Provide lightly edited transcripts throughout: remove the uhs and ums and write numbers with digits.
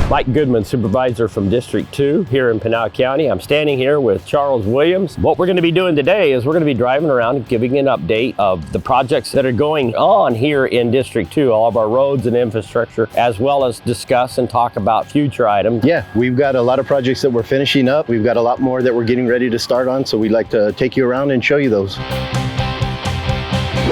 Mike Goodman, Supervisor from District 2 here in Pinal County. I'm standing here with Charles Williams. What we're going to be doing today is we're going to be driving around and giving an update of the projects that are going on here in District 2, all of our roads and infrastructure, as well as discuss and talk about future items. Yeah, we've got a lot of projects that we're finishing up. We've got a lot more that we're getting ready to start on, so we'd like to take you around and show you those.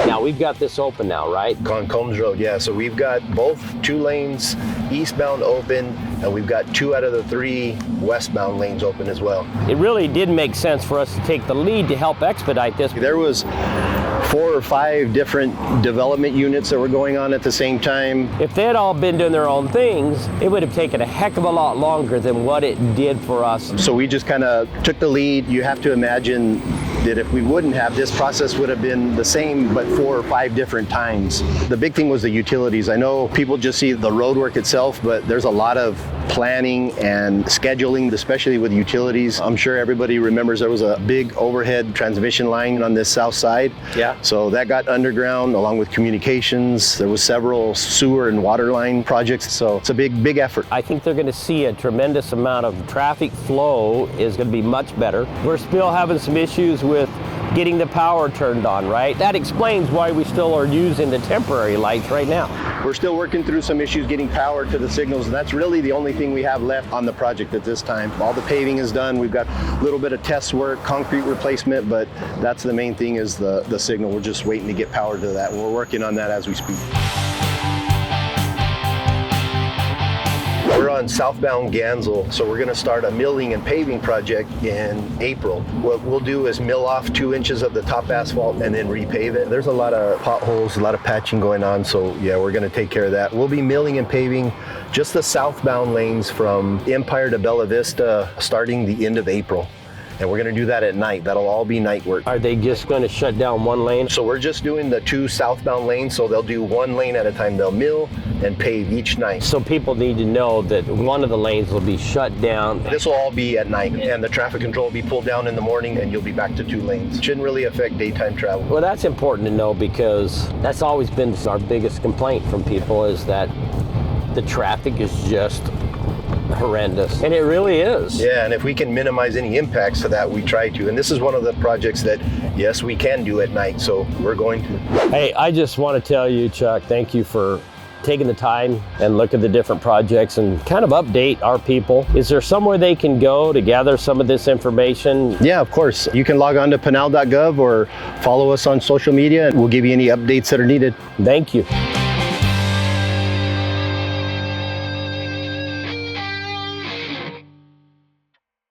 Now we've got this open now, right? On Combs Road, yeah. So we've got both 2 lanes eastbound open, and we've got 2 out of the 3 westbound lanes open as well. It really did make sense for us to take the lead to help expedite this. There was 4 or 5 different development units that were going on at the same time. If they had all been doing their own things, it would have taken a heck of a lot longer than what it did for us. So we just kind of took the lead. You have to imagine that if we wouldn't have, this process would have been the same, but 4 or 5 different times. The big thing was the utilities. I know people just see the road work itself, but there's a lot of planning and scheduling, especially with utilities. I'm sure everybody remembers there was a big overhead transmission line on this south side. Yeah. So that got underground along with communications. There was several sewer and water line projects. So it's a big effort. I think they're going to see a tremendous amount of traffic flow is going to be much better. We're still having some issues with getting the power turned on, right? That explains why we still are using the temporary lights right now. We're still working through some issues getting power to the signals, and that's really the only thing we have left on the project at this time. All the paving is done. We've got a little bit of test work, concrete replacement, but that's the main thing is the signal. We're just waiting to get power to that, and we're working on that as we speak. We're on southbound Gantzel, so we're going to start a milling and paving project in April. What we'll do is mill off 2 inches of the top asphalt and then repave it. There's a lot of potholes, a lot of patching going on, so yeah, we're going to take care of that. We'll be milling and paving just the southbound lanes from Empire to Bella Vista starting the end of April. And we're going to do that at night. That'll all be night work. Are they just going to shut down one lane? So we're just doing the 2 southbound lanes, so they'll do 1 lane at a time. They'll mill and pave each night. So people need to know that one of the lanes will be shut down. This will all be at night, and the traffic control will be pulled down in the morning, and you'll be back to 2 lanes. Shouldn't really affect daytime travel. Well, that's important to know because that's always been our biggest complaint from people is that the traffic is just horrendous, and it really is. Yeah, and if we can minimize any impacts to that, we try to. And this is one of the projects that, yes, we can do at night, so we're going to. Hey, I just want to tell you, Chuck, thank you for taking the time and look at the different projects and kind of update our people. Is there somewhere they can go to gather some of this information? Yeah, of course. You can log on to pinal.gov or follow us on social media, and we'll give you any updates that are needed. Thank you.